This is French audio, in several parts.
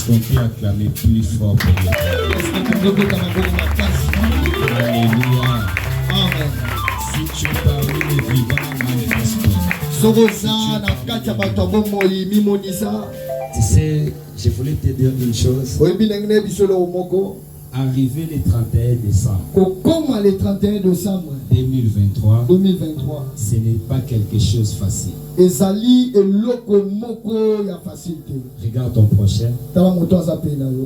qu'on peut acclamer plus fort pour Dieu? Alléluia. Amen. Si tu es parmi les vivants, manifeste-toi. Tu sais, je voulais te dire une chose. Arrivé le 31 décembre 2023, ce n'est pas quelque chose facile. Regarde ton prochain.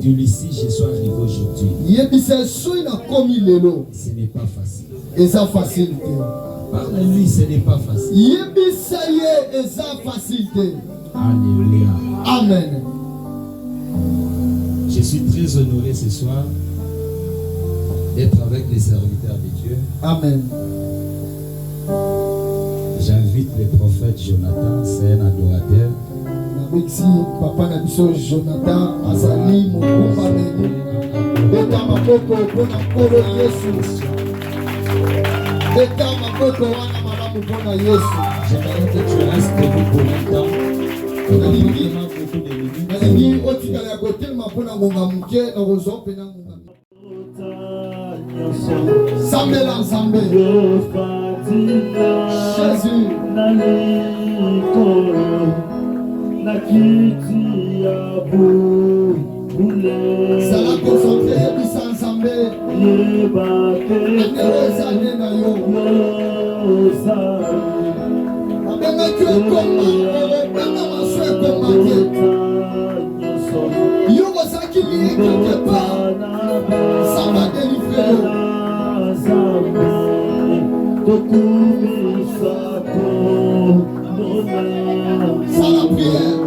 Tu lui dis, je suis arrivé aujourd'hui. Ce n'est pas facile. Parle-lui, ce n'est pas facile. Alléluia. Amen. Je suis très honoré ce soir d'être avec les serviteurs de Dieu. Amen. J'invite le prophète Jonathan, c'est un adorateur. Papa Nabiso Jonathan Azali Mokombameni. Beta maboko pona kolo Yesu. Beta maboko wana malamu pona Yesu. J'aimerais que tu restes debout pour longtemps. On a vraiment beaucoup de minutes. Nalingi otikala ya kotelema pona ngonga muke na rozo pena ngonga. Sambela Nzambe. Jésus. Sala concentré bisa Nzambe. Nzambe na yo. Abenga tu ekoma, abenga maso ekoma te. Yo bozaki lié quelque part. Ça va délivrer. Ça la prière.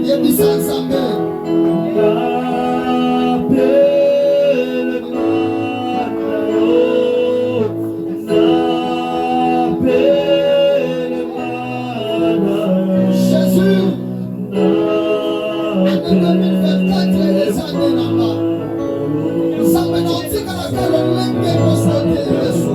Yebisa Nzambe. Jésus. En 2024 les années là-bas. Nzambe na otika na kalo lenge kosote Yesu.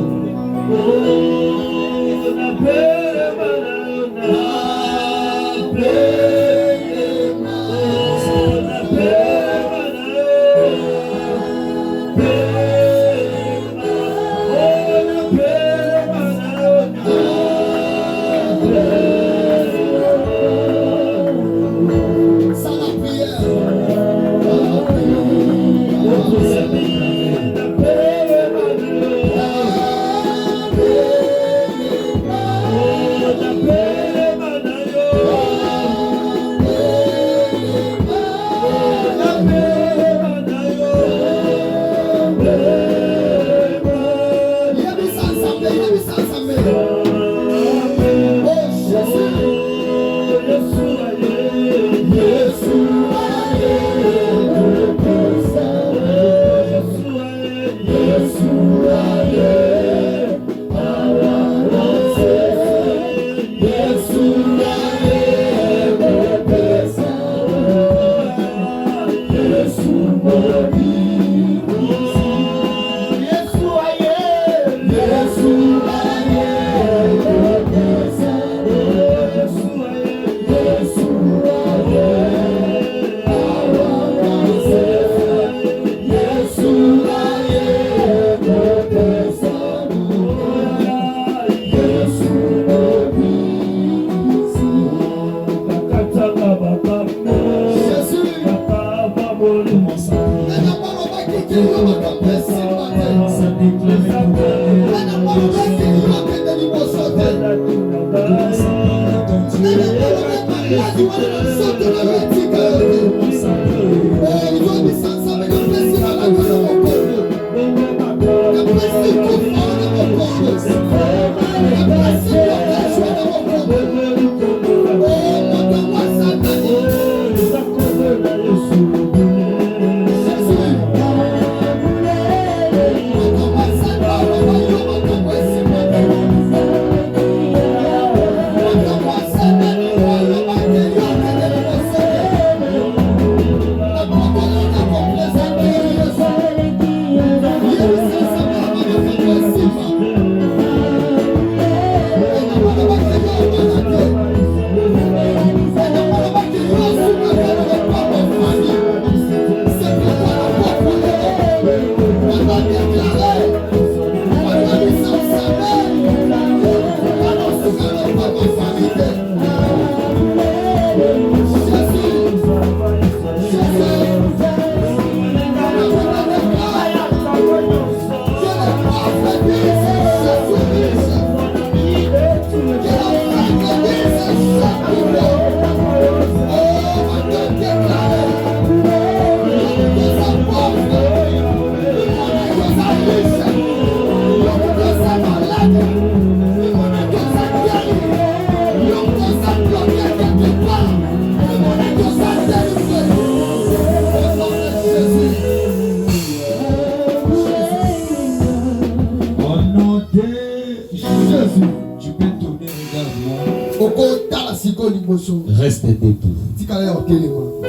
Reste debout.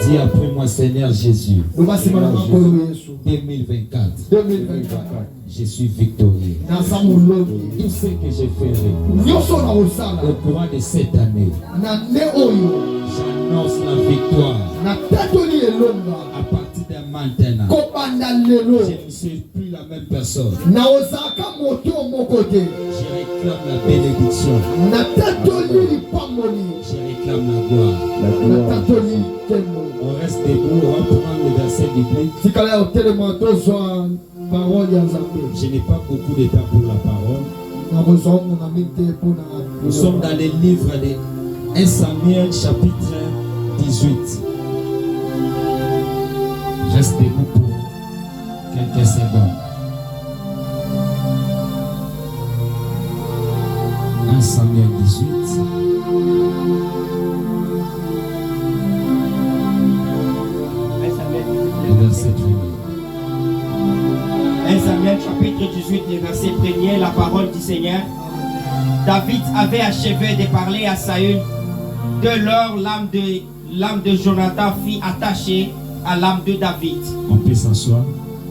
Dis après moi, Seigneur Jésus. 2024. Je suis victorieux. Tout ce que je ferai au courant de cette année, j'annonce la victoire. À partir de maintenant, je ne suis plus la même personne. Je réclame la bénédiction. Je réclame la gloire. On reste debout, on va prendre le verset biblique. Je n'ai pas beaucoup de temps pour la parole. Nous sommes dans les livres de 1 Samuel chapitre 18. Reste debout pour quelques secondes. 1 Samuel 18. Le verset 1er. 1 Samuel chapitre 18, le verset 1er, la parole du Seigneur. David avait achevé de parler à Saül. De lors, l'âme de Jonathan fut attachée à l'âme de David. On peut s'asseoir.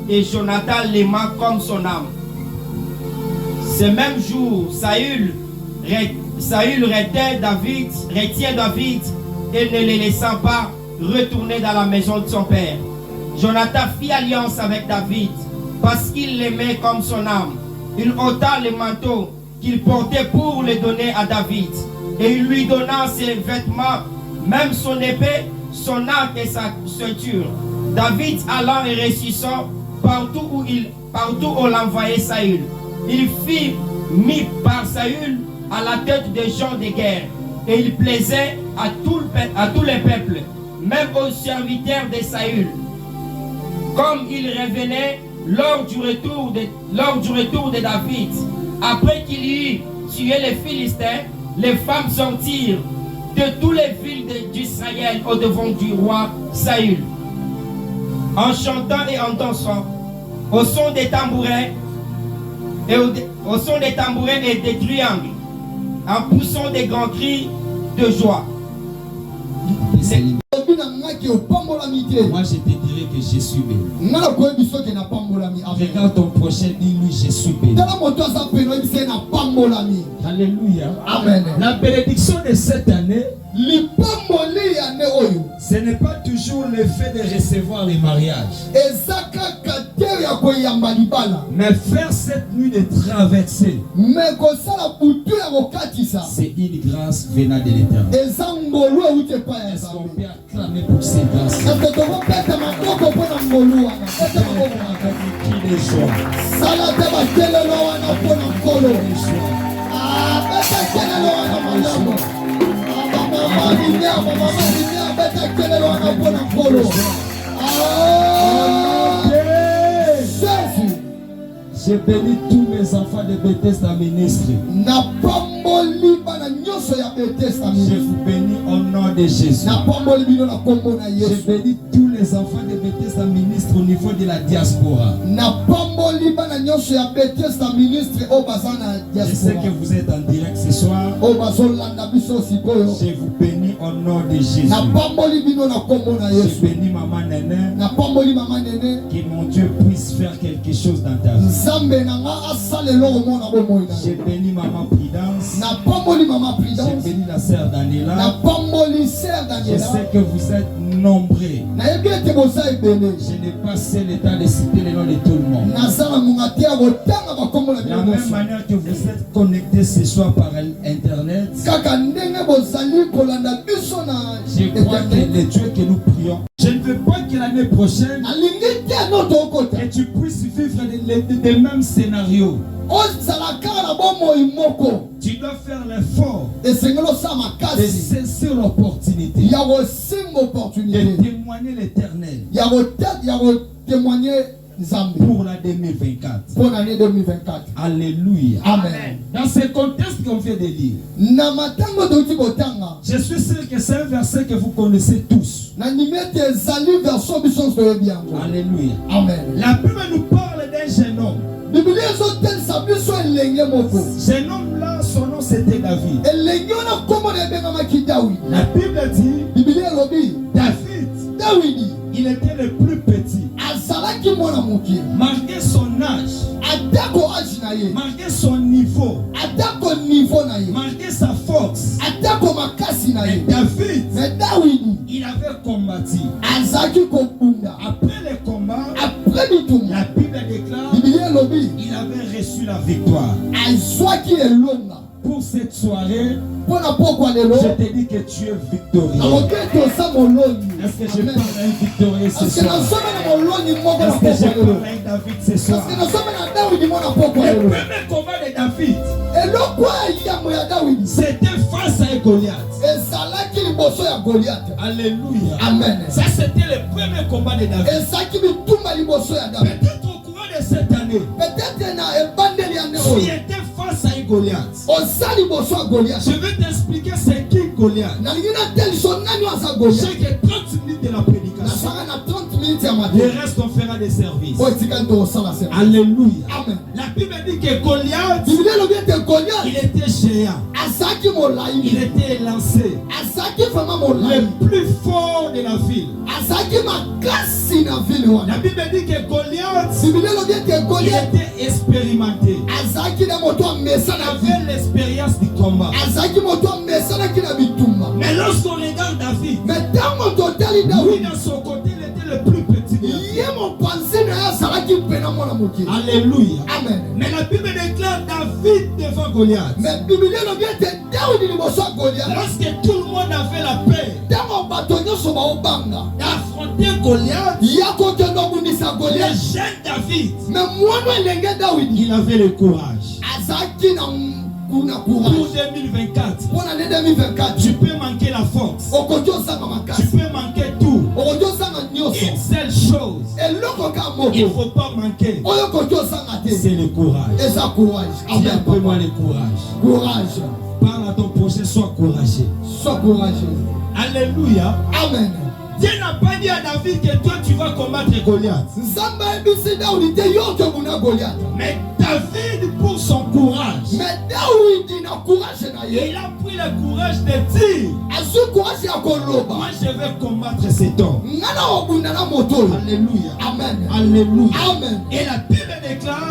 Et Jonathan l'aima comme son âme. Ce même jour, Saül retient David et ne le laissant pas retourner dans la maison de son père. Jonathan fit alliance avec David parce qu'il l'aimait comme son âme. Il ôta le manteau qu'il portait pour le donner à David. Et il lui donna ses vêtements, même son épée, son arc et sa ceinture. David allant et ressuscitant partout où l'envoyait Saül. Il fut mis par Saül à la tête des gens de guerre. Et il plaisait à tous les peuples, même aux serviteurs de Saül. Comme il revenait lors du retour de David, après qu'il eut tué les Philistins, les femmes sortirent de toutes les villes d'Israël au devant du roi Saül, en chantant et en dansant, au son des tambourins et des triangles, en poussant des grands cris de joie. Moi je te dirais que je suis béni. Regarde ton prochain, dis-lui je suis béni. Alléluia. Amen. La bénédiction de cette année, ce n'est pas toujours le fait de recevoir les mariages, mais faire cette nuit de traversée, c'est une grâce venant de l'Éternel. Est-ce qu'on peut acclamer pour ces grâces? Je bénis tous mes enfants de Bethesda ministre. Je vous bénis au nom de Jésus. Je bénis tous les enfants de Bethesda ministre au niveau de la diaspora. Je sais que vous êtes en direct ce soir. Je vous bénis au nom de Jésus. Je bénis Maman Néné. Que mon Dieu puisse faire quelque chose dans ta vie. Je bénis Maman Prudence. Je bénis la sœur Daniela. Je sais que vous êtes nombreux. Je n'ai pas l'état de citer le nom de tout le monde. De la même manière que vous êtes connectés ce soir par Internet, je crois que le Dieu que nous prions, je ne veux pas que l'année prochaine, que tu puisses vivre les mêmes scénarios. Tu dois faire l'effort de saisir l'opportunité, de témoigner l'Éternel pour la 2024. Pour l'année 2024. Alléluia. Amen. Dans ce contexte qu'on vient de lire, je suis sûr que c'est un verset que vous connaissez tous. Alléluia. Amen. La Bible nous parle d'un jeune homme. Jeune homme là, son nom c'était David. La malgré son âge, malgré son niveau, malgré sa force, David, il avait combattu. Après le combat, la Bible déclare il avait reçu la victoire. Pour cette soirée, je te dis que tu es victorieux. Est-ce que je parle à un victorieux ce soir? Est-ce que je parle à un David ce soir? Le premier combat de David, c'était face à Goliath. Alléluia. Amen. Ça, c'était le premier combat de David. Peut-être au courant de cette année, tu étais face à Goliath. Je vais t'expliquer c'est qui Goliath. J'ai que 30 minutes de la prédication. Le reste, on fera des services. Alléluia. Amen. La Bible dit que Goliath, il était géant. Il était lancé. Le plus fort de la ville. La Bible dit que Goliath, il était expérimenté. Il avait l'expérience du combat. Mais lorsqu'on regarde David, lui dans son côté, il était le plus petit. Alléluia. Amen. Mais la Bible déclare David devant Goliath. Lorsque tout le monde avait la paix d'affronter Goliath, le jeune David, il avait le courage. Pour 2024, tu peux manquer la force, tu peux manquer tout. Une seule chose, il ne faut pas manquer, c'est le courage. Dis après moi le courage. Parle à ton prochain, sois courageux. Alléluia. Amen. Dieu n'a pas dit à David que toi tu vas combattre Goliath. Mais David, pour son courage, il a pris le courage de dire moi je vais combattre cet homme. Alléluia. Amen. Alléluia. Amen. Et la Bible déclare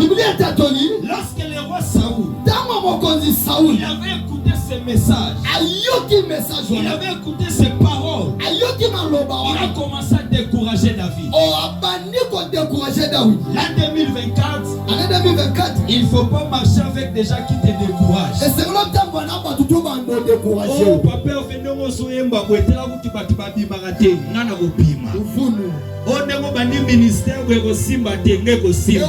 lorsque le roi Saoul, il avait écouté ses messages, il avait écouté ses paroles, il a commencé à décourager David. L'an 2024, il ne faut pas marcher avec des gens qui te découragent. Oh papa, venez soyemba kwetela kuti batu babimaka te ngana kopima. Ondeko bandi ministère weko simba te ngeko simba.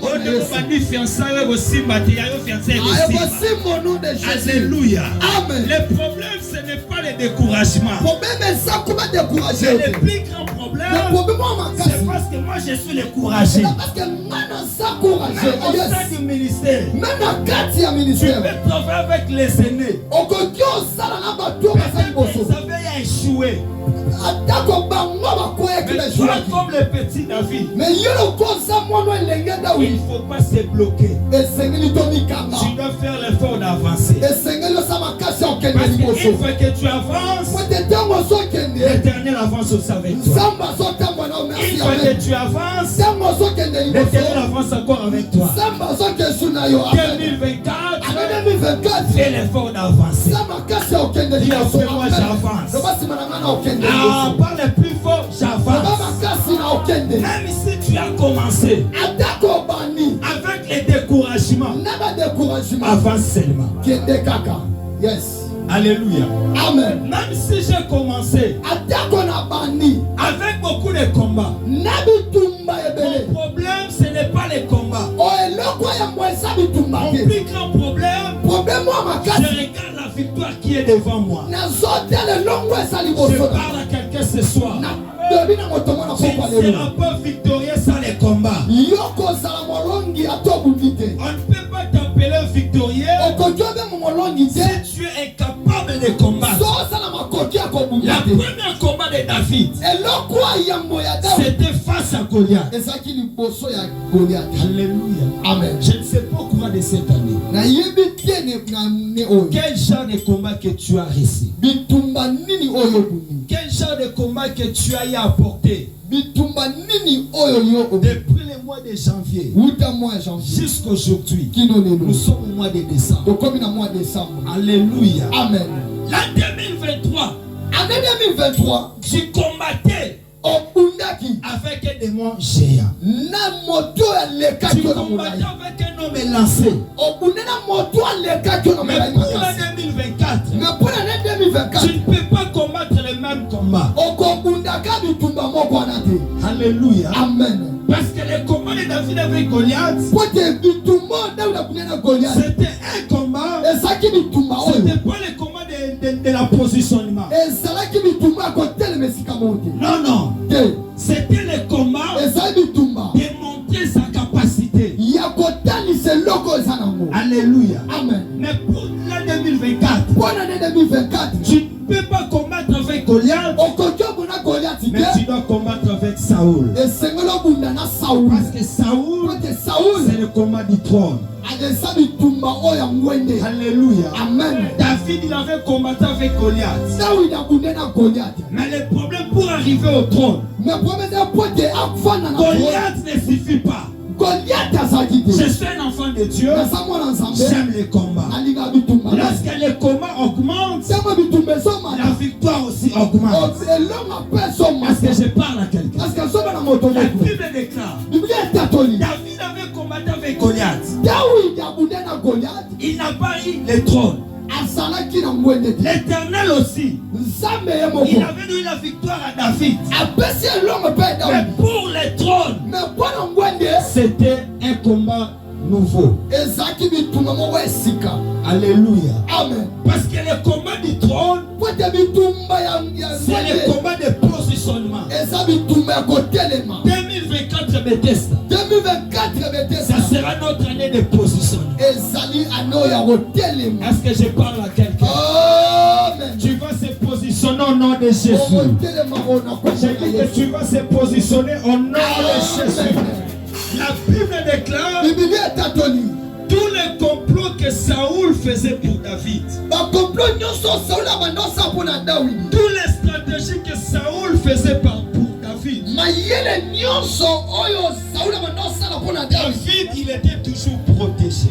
Ondeko bandi fiançailles weko simba te yayo fiançailles weko simba. Alléluia. Amen. Le problème ce n'est pas le découragement. C'est le plus grand problème. C'est parce que moi je suis le courageux. Au sein du ministère, tu peux travailler avec les aînés. Ils avaient échoué. Mais toi comme le petit David, il ne faut pas se bloquer. Tu dois faire l'effort d'avancer. Parce qu'une fois que tu avances, l'Éternel avance aussi avec toi. Une fois que tu avances, l'Éternel avance encore avec toi. 2024, fais l'effort d'avancer. Dis après moi j'avance. Ah, par le plus fort, j'avance. Même si tu as commencé avec les découragements, avance seulement. Yes. Alléluia. Amen. Même si j'ai commencé avec beaucoup de combats, mon problème ce n'est pas les combats. Mon plus grand problème, je regarde la victoire qui est devant moi. Je parle à quelqu'un ce soir. Tu ne seras pas victorieux sans les combats. On ne peut pas t'appeler victorieux si tu es incapable de combattre. La première combat de David, c'était face à Goliath. Alléluia. Amen. Je ne sais pas quoi combats de cette année? Quel genre de combat que tu as reçu? Quel genre de combat que tu as eu à porter? Depuis le mois de janvier jusqu'à aujourd'hui, nous sommes au mois de décembre. Alléluia. Amen. L'an 2023, année 2023, tu combattais avec un démon géant. Tu combattais avec un homme lancé. Mais pour l'année 2024, tu ne peux pas combattre le même combat. Alléluia. Amen. Parce que le combat de David avec Goliath, c'était un combat. C'était pas le combat de la positionnement. Non, non. C'était le combat de montrer sa capacité. Alléluia. Amen. Mais pour l'année 2024, tu ne peux pas combattre avec Goliath, mais tu dois combattre avec Saoul. Parce que Saoul, c'est le combat du trône. Alléluia. Amen. David, il avait combattu avec Goliath. Mais le problème pour arriver au trône, Goliath ne suffit pas. Je suis un enfant de Dieu. J'aime les combats. Lorsque les combats augmentent, la victoire aussi augmente. Parce que je parle à quelqu'un. La Bible déclare, David avait combattu avec Goliath. Il n'a pas eu le trône. L'Éternel aussi, il avait donné la victoire à David. Mais pour le trône, c'était un combat nouveau. Alléluia. Amen. Parce que le combat du trône, c'est le combat de positionnement. 2024 Bethesda, ça sera notre année de positionnement. Est-ce que je parle à quelqu'un? Tu vas se positionner au nom de Jésus. Je dis que tu vas se positionner au nom de Jésus. La Bible déclare tous les complots que Saoul faisait pour David, tous les stratégies que Saoul faisait pour David, David, il était toujours protégé.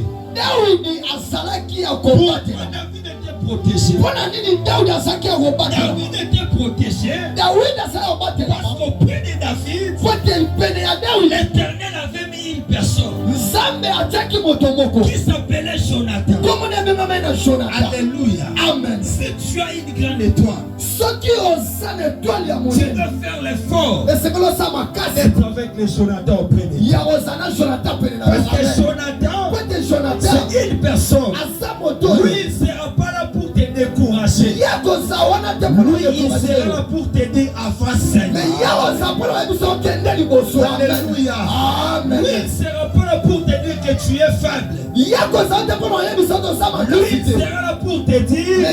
Pourquoi David était protégé? David était protégé parce qu'auprès de David, l'Éternel avait mis une personne qui s'appelait Jonathan. Alléluia. Amen. Si tu as une grande étoile, tu dois faire l'effort d'être avec les Jonathan auprès de toi. Parce que Jonathan, c'est une personne. Lui, il ne sera pas là pour te décourager. Lui, il sera là pour t'aider à avancer. Alléluia. Lui, il ne sera pas là pour te dire que tu es faible. Lui, il sera là pour te dire,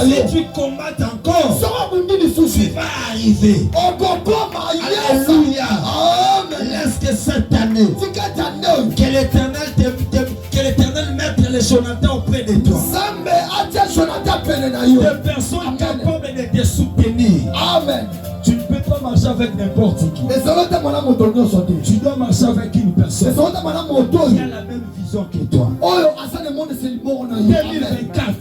si tu combattes encore, tu vas arriver. Alléluia. Laisse que cette année, que l'Éternel mette les Jonathan auprès de toi. Des personnes capables de te soutenir. Amen. Tu ne peux pas marcher avec n'importe qui. Tu dois marcher avec une personne qui a la même vision que toi. 2024.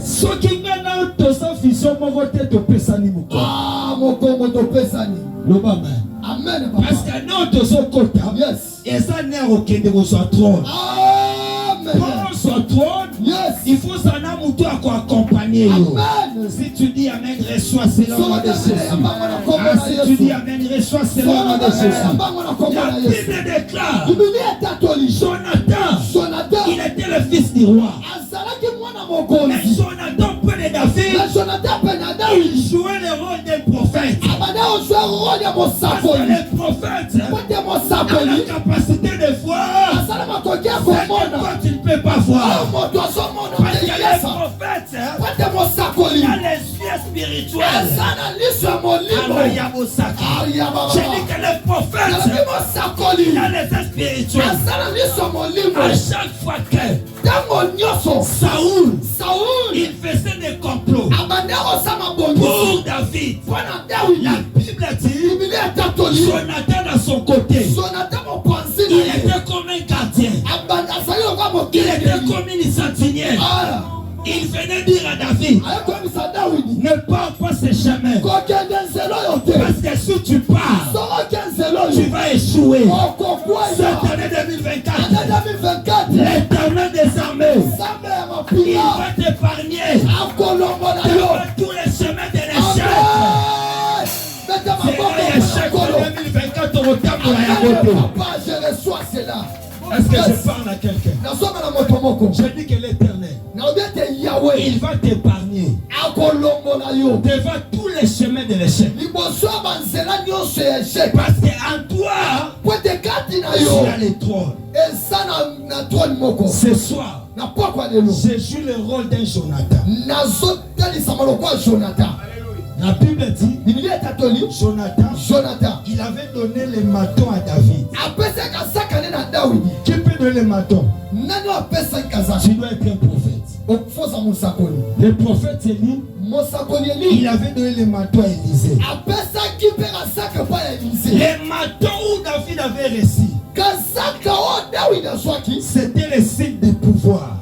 Ce qui gagne dans sa vision, mon vote est au Pessani. Amen. Parce que nous, tous au côté, et ça n'est aucun de vos trônes. Pour son trône, il faut s'en amouter à accompagner. Si tu dis Amen, reçois selon le nom de Jésus. Si tu dis Amen, reçois selon le nom de Jésus. La Bible déclare, Jonathan, il était le fils du roi. Mais Jonathan prenait David, il jouait le rôle d'un prophète. Parce que les prophètes ont la capacité de voir ce que toi tu ne peux pas voir. Parce que les prophètes, il y a les yeux spirituel. J'ai dit que les prophètes, il y a les spirituels. À chaque fois que Saoul, il faisait des complots pour David, la Bible dit Jonathan à son côté, il était comme un gardien, il était comme une sentinelle. Il venait dire à David, ne pars pas ce chemin, parce que si tu pars, tu vas échouer. Cette année 2024, l'Éternel des armées, il va t'épargner de tous les chemins de l'échec. C'est l'échec 2024 au terme de la cela. Est-ce que je parle à quelqu'un? Je dis que l'Éternel, il va t'épargner devant tous les chemins de l'échec. Parce qu'en toi, tu as le trône. Ce soir, je joue le rôle d'un Jonathan. La Bible dit, Jonathan, il avait donné les matons à David. Qui peut donner les matons? Tu dois être un prophète. Le prophète Élie, il avait donné les matons à Élisée. Les matons où David avait reçu, c'était le signe de pouvoir.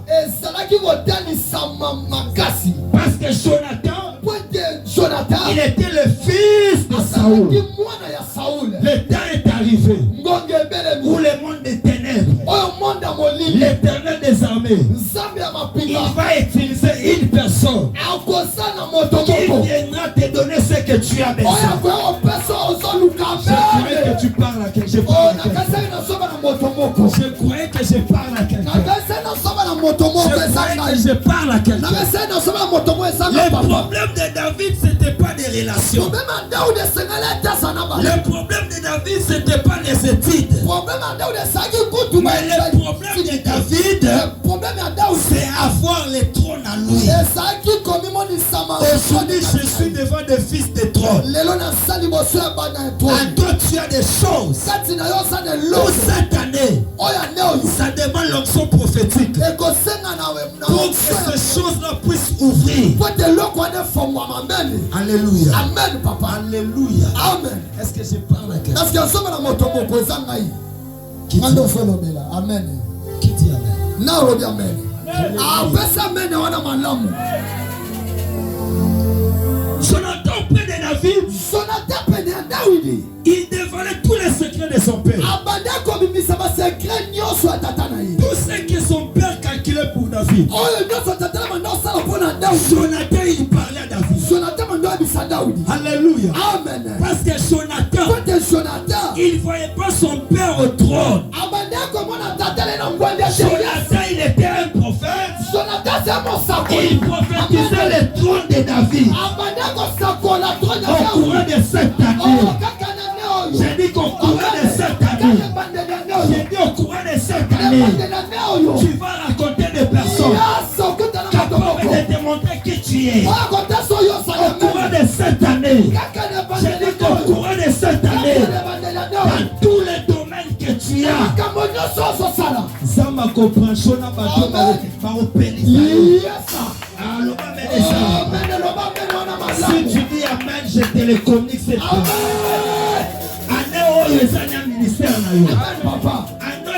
Parce que Jonathan, il était le fils de Saoul. Le temps est arrivé où le monde des ténèbres, l'Éternel des armées, il va utiliser une personne qui viendra te donner ce que tu as besoin. Je croyais que tu parles à quelqu'un. Je croyais que je parle à quelqu'un. Je parle à quelqu'un. Le problème de David, c'était pas des relations. Le problème de David, c'était pas les études. Mais le problème de David, c'est avoir le trône à lui. Aujourd'hui, je suis devant des fils de trône. En toi, tu as des choses. Pour cette année, ça demande l'onction prophétique. Pour que ces choses-là puissent ouvrir. Alléluia. Amen, papa. Alléluia. Amen. Est-ce que je parle à quelqu'un? Est-ce que je parle à Amen. Qui dit amen? Non, amen. Amen. Jonathan auprès de David, il dévoilait tous les secrets de son père. Tout ce que son père calculait pour David. Jonathan, il parlait à David. Alléluia. Amen. Parce que Jonathan, il ne voyait pas son père au trône. Jonathan, il était un prophète. Il prophétisait le trône de David. Au courant de cette année, j'ai dit qu'au courant de cette année, tu vas raconter des personnes capables de te montrer qui tu es. Au courant de cette année, j'ai dit qu'au courant de cette année, dans tous les domaines que tu as, ça m'a compris. Si tu dis amen, je te le communique cette fois. Année où les années à ministère, année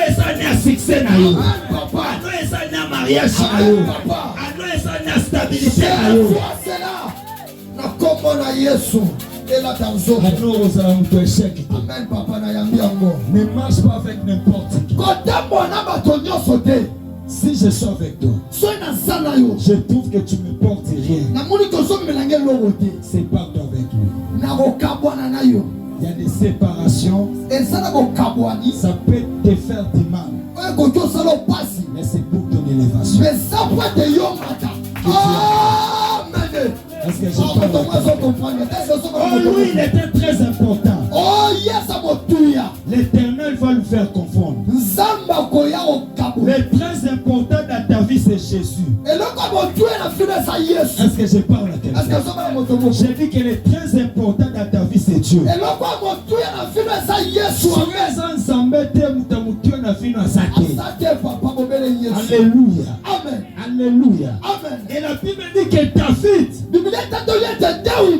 les années à succès, année les années à mariage, année les années à stabilité. Amen, papa. Ne marche pas avec n'importe qui. Si je suis avec toi, je trouve que tu me portes rien. C'est pas toi avec lui. Il y a des séparations. Ça peut te faire du mal. Mais c'est pour ton élévation. Est-ce que je parle? Oh, lui, il était très important. Oh, yes, L'Éternel va faire confondre. Le très important dans ta vie, c'est Jésus. Est-ce que je parle à quelqu'un? J'ai dit que le très important dans ta vie, c'est Dieu. Alléluia. Amen. Alléluia. Amen. Et la Bible dit que David,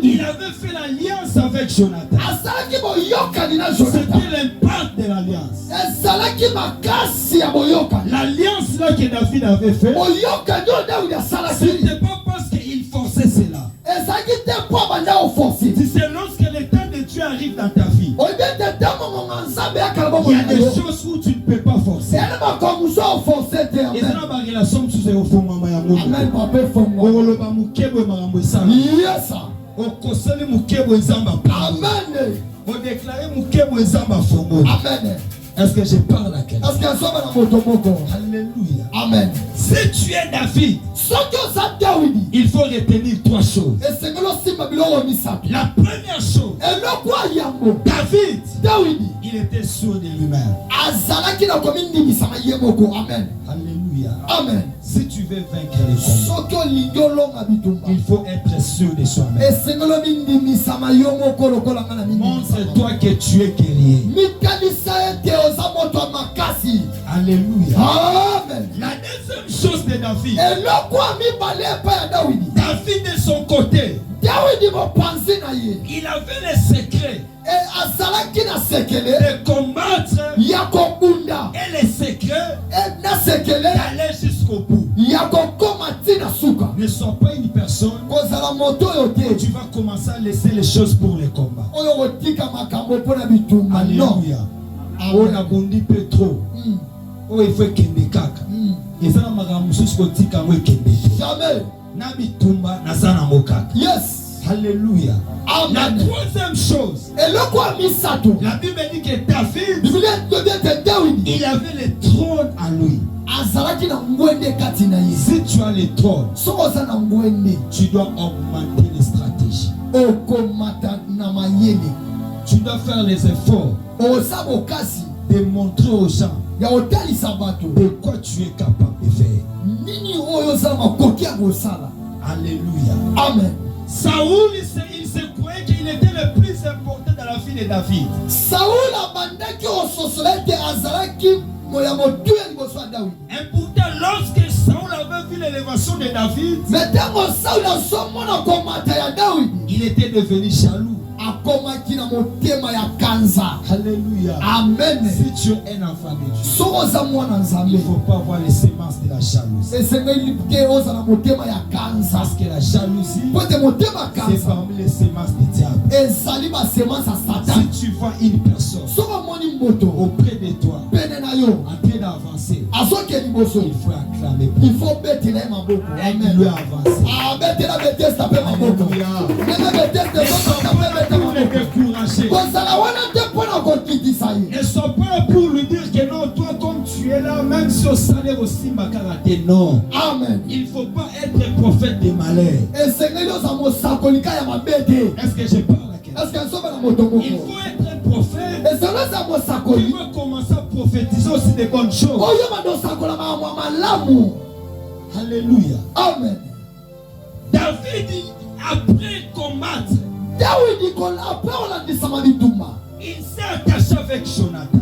il avait fait l'alliance avec Jonathan. C'était l'impact de l'alliance. L'alliance là que David avait fait, c'était pas parce qu'il forçait cela. C'est lorsque le temps de Dieu arrive dans ta vie, il y a des choses où tu ne peux pas forcer. Et ça n'a pas relation sous les fonds. Est-ce que je parle à quelqu'un? Alléluia. Amen. Si tu es David, il faut retenir trois choses. La première chose, David, il était sûr de lui-même. Alléluia. Amen. Si tu veux vaincre les combats, il faut être sûr de soi-même. Montre-toi que tu es guerrier. Alléluia. Amen. La deuxième chose de David, David de son côté, il avait le secret de combattre et le secret d'aller jusqu'au bout. Ne sois pas une personne où tu vas commencer à laisser les choses pour les combats. Alléluia. On a bondi Petro. Oh, il faut qu'il y ait kaka. Et ça, on a yes. Alléluia. Amen. La troisième chose, la Bible dit que David, il avait le trône à lui. Si tu as le trône, tu dois augmenter les stratégies. Tu dois faire les efforts de montrer aux gens de quoi tu es capable de faire. Alléluia. Amen. Saoul, il se croyait qu'il était le plus important dans la vie de David. Et pourtant, lorsque Saoul avait vu l'élévation de David, il était devenu jaloux. Alléluia. Amen. Si tu es un enfant de Dieu, il ne faut pas avoir les semences de la jalousie. Parce que la jalousie, c'est parmi les semences du diable. Si tu vois une personne auprès de toi en train d'avancer, il faut acclamer. Il faut lui avancer. Ne sois pas pour lui dire que non, toi comme tu es là, même si au salaire aussi ma karaté, non. Amen. Il ne faut pas être prophète de malheur. Est-ce que je parle à quelqu'un? Il faut être un prophète qui va commencer à prophétiser aussi des bonnes choses. Alléluia. Amen. David, après combattre, il s'est attaché avec Jonathan.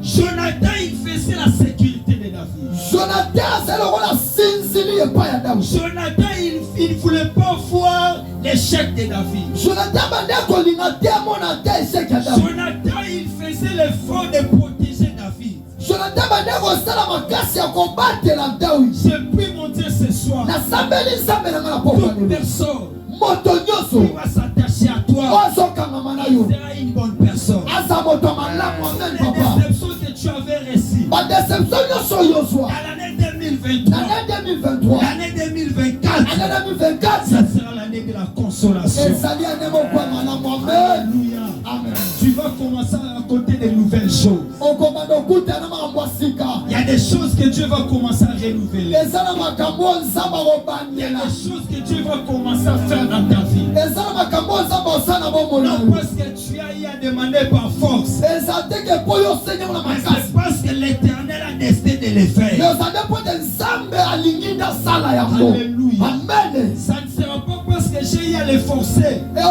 Jonathan, il faisait la sécurité de David. Jonathan, il ne voulait pas voir l'échec de David. Jonathan, il faisait l'effort de protéger David. Je puis montrer ce soir toute personne qui va s'attacher à toi, il sera une bonne personne. La déception que tu avais reçue dans l'année 2023, l'année 2024, ça sera l'année de la consolation. Alléluia. Tu vas commencer à raconter de nouvelles choses. Il y a des choses que Dieu va commencer à renouveler. Il y a des choses que Dieu va commencer à faire dans ta vie. Non parce que tu as eu à demander par force. C'est parce que l'Éternel a décidé de le faire. Alléluia. Amen. Ça ne sera pas parce que j'ai eu à le forcer. Mais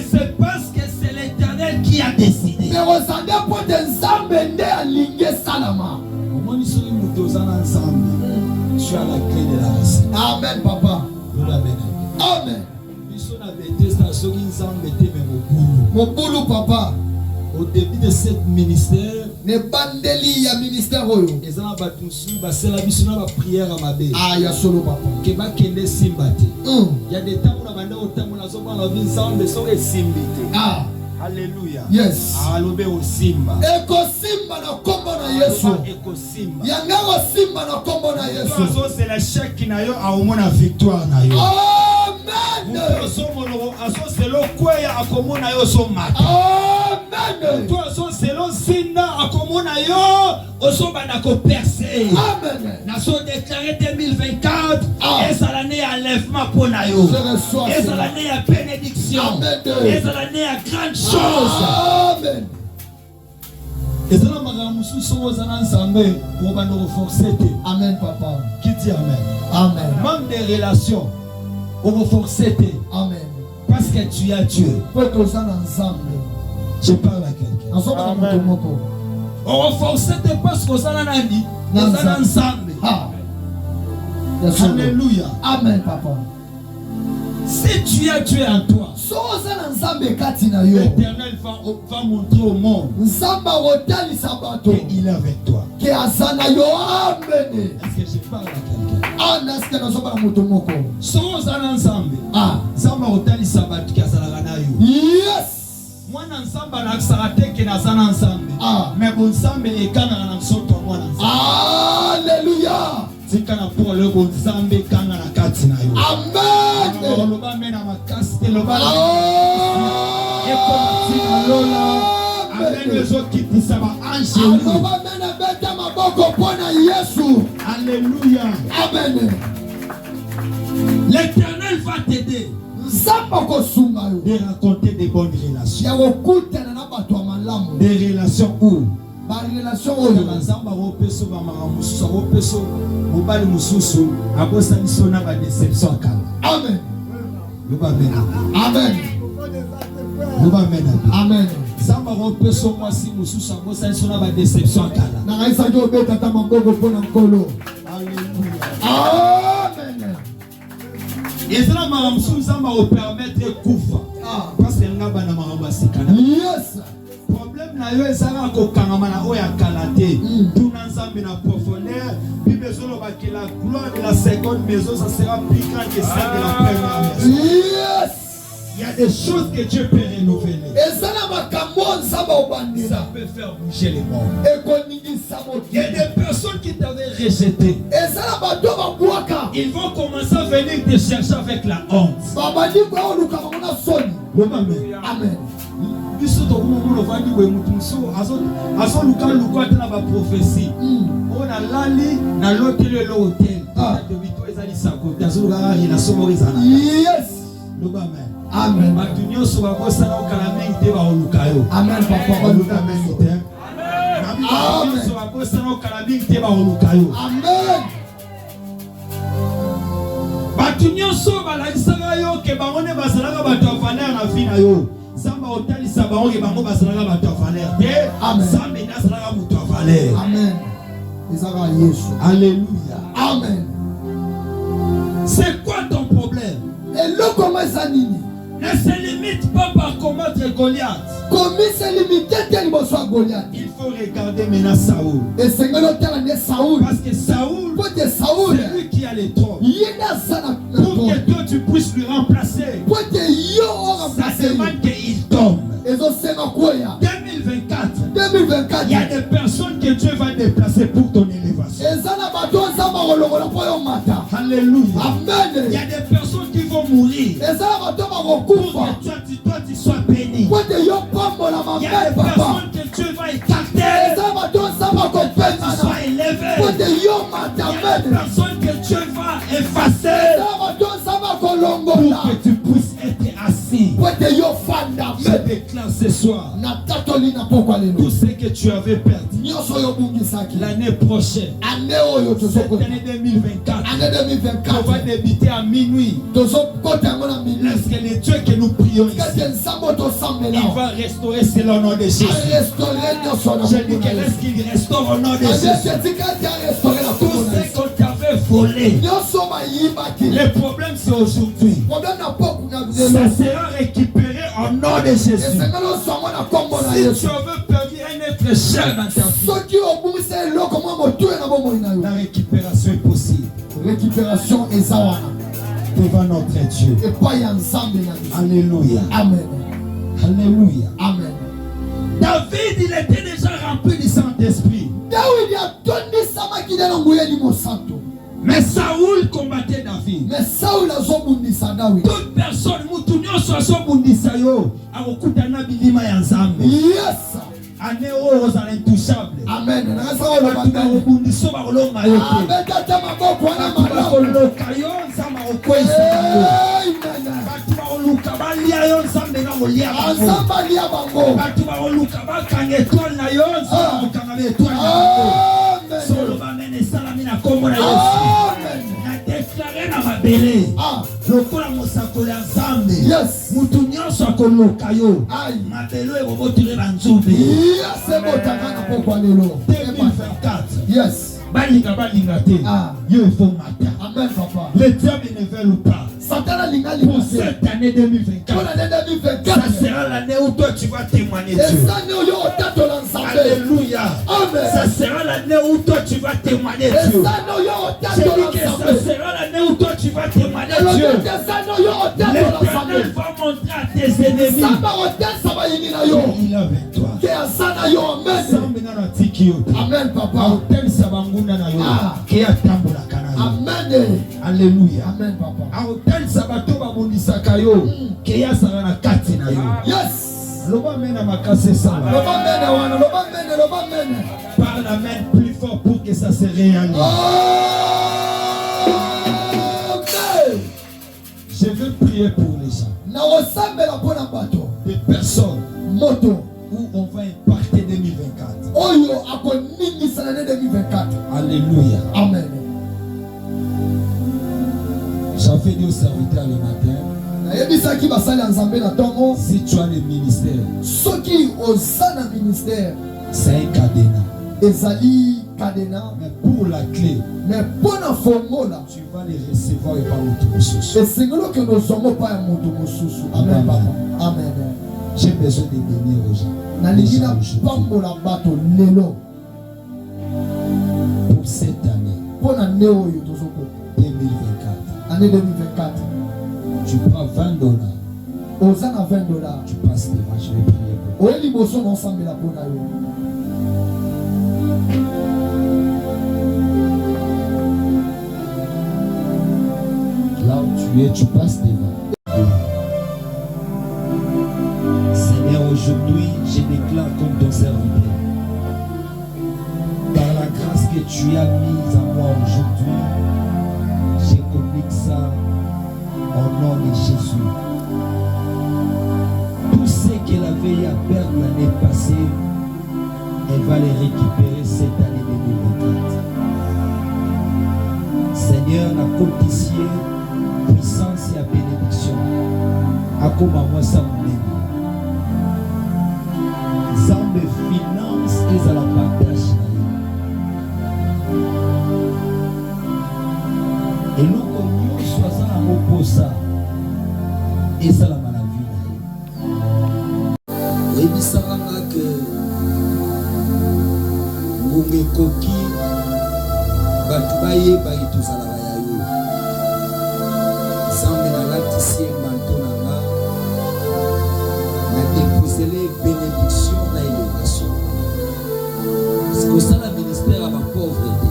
c'est parce que c'est l'Éternel qui a décidé. Tu as la clé de la réussite. Amen, papa. Amen. Mon papa. Au début de ce ministère, ne bandeli ya ministère oyo. Ezana batusu ba sela biso na ba prière à mabe. Ah ya solo papa. Ke ba kende simbate. Ya de temps na banda otambo na zo ba la vie sans de so simbite. Ah. Alléluia. Yes. Alobe o simba. Eko simba na kombo na Yesu. Eko simba. Yanga o simba na kombo na Yesu. So c'est l'échec na yo a omona victoire na yo. Amen. So mono aso c'est lo kwea akomona yo so mata. Amen. Toi so c'est lo sinda akomona yo oso bana ko percer. Amen. Na so déclaré 2024 et ça l'année enlèvement pour na yo. Et ça l'année à bénédiction. Amen. Et ça l'année à grande chose. Amen. Et ça amen papa. Qui dit amen? Amen. Même des relations, on va forcer. Amen. Parce que tu as Dieu. Je parle à quelqu'un. Amen. On va forcer parce qu'on s'en a dit. On s'en a ensemble. Alléluia. Amen papa. Si tu as Dieu en toi, l'Éternel va montrer au monde qu'il est avec toi. Est-ce que je parle à quelqu'un? Yes! Alléluia! Alléluia. Amen. L'Éternel va t'aider de raconter des bonnes relations. Des relations où Amen. Amen. Amen. Et cela m'a permettre de couvrir. Parce que yes. Problème na yo ezala ko kangamana oya kalate. Tout ensemble na profondeur. Bible solo ba que la gloire de la seconde maison ça sera plus grand que celle de la première maison. Yes. Il y a des choses que Dieu peut renouveler. Ça peut faire bouger les morts. Il y a des personnes qui t'avaient rejeté. Ils vont commencer à venir te chercher avec la honte. Amen. Yes. Amen. Amen. Papa. Amen. Batu nyonso balakisaka yo ke bangone basalaka bato afanere na vie na yo. Samba otalisa bango ke bango basalaka bato afanere te. Samba nasalaka muto afanere. Amen. Ezaka Yesu. Alléluia. Amen. C'est quoi ton problème? Et le comment ça nini? Ne se limite pas par combattre Goliath. Comment se limiter tel Goliath? Il faut regarder maintenant Saoul. Et c'est Saoul. Parce que Saoul, c'est lui qui a les trônes. Pour que toi tu puisses lui remplacer. Ça demande qu'il tombe. 2024, il y a des personnes que Dieu va déplacer pour ton élévation. Alléluia. Amen. Il y a des personnes qui vont mourir pour que toi tu sois béni. Il y a des personnes que Dieu va écarter pour tu sois élevé. Il y a des personnes que Dieu va effacer pour que tu puisses être assis. Je déclare ce soir tout ce que tu avais perdu l'année prochaine, cette année 2024, on va débuter à minuit. Est-ce que le Dieu que nous prions ici, il va restaurer selon le nom de Jésus? Je dis que est-ce qu'il restaure au nom de Jésus? Tout ce qu'on t'avait volé, le problème c'est aujourd'hui. Ça sera récupéré au nom de Jésus. Si tu veux perdu un être cher dans ta vie, la récupération est possible. Récupération est ça devant notre Dieu. Alléluia. Amen. Alléluia. Amen. David, il était déjà rempli du Saint-Esprit. Mais Saoul combattait David. Toute personne, Moutounio soit son bundissayo, a okutana bilima ya Nzambe. Yes. Anéo aux intouchables. Amen. Bundiso ba kolonga yo. Lokola mosakoli ya Nzambe, mutu nyonso akoluka yo, mabelo ekobotile banzube. 2024, balinga te, yo il faut matin. Amen, papa. Le diable ne veut pas. Pour cette année 2024, ça sera l'année où toi tu vas témoigner Dieu. Alléluia. Ça sera l'année où toi tu vas témoigner Dieu. Je dis que ça sera l'année où toi tu vas témoigner Dieu. L'Éternel va montrer à tes ennemis il est avec toi. Amen, papa. Amen. Alléluia. Amen, papa. Yes. Parle amen plus fort pour que ça se réalise. Je veux prier pour les gens. Des personnes où on va impacter 2024. Alléluia. Amen. J'avais dit au serviteur le matin, si tu as le ministère, c'est un cadenas. Mais pour la clé, tu vas les recevoir et pas Amen. Amen. J'ai besoin de bénir aux gens. Pour cette année 2024. Année 2024. Tu prends $20. $20. Tu passes devant, je vais prier pour toi. Là où tu es, tu passes devant. Seigneur, aujourd'hui, je déclare comme ton serviteur. Par la grâce que tu as mise en moi aujourd'hui, je communique ça au nom de Jésus. Tout ce qu'elle avait eu à perdre l'année passée, elle va les récupérer cette année 2024. Seigneur, la compétition, puissance et la bénédiction, à comme à moi ça me mène. Zambe finance et à la partage. Et nous comme nous soyons à l'opposé. Et ça la maladie. Oui, mais ça va que Mungé Koki, Batubaye, Baïtou Salavayayo. Zambe na latisie Mantonanga, na déposé les bénédictions na élévation. C'est que ça le ministère à ma pauvreté.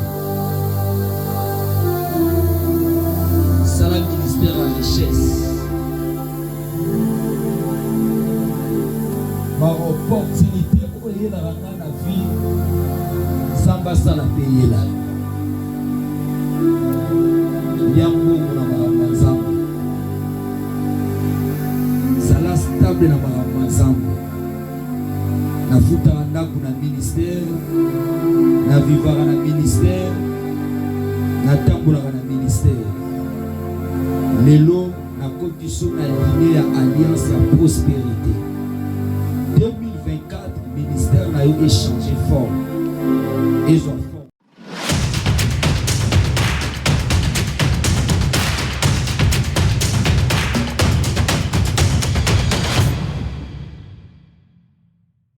Ça le ministère à richesse. Ma opportunité pour aller dans la vie, ça basa la payer là. Yambo na maramazambo. Sala stable na maramazambo. Na futa ndako na ministère, na vivara na ministère, na tambola na ministère. Lelo na condition na lignée à alliance à prospérité. 2024 ministère n'a eu échangé fort. Ils ont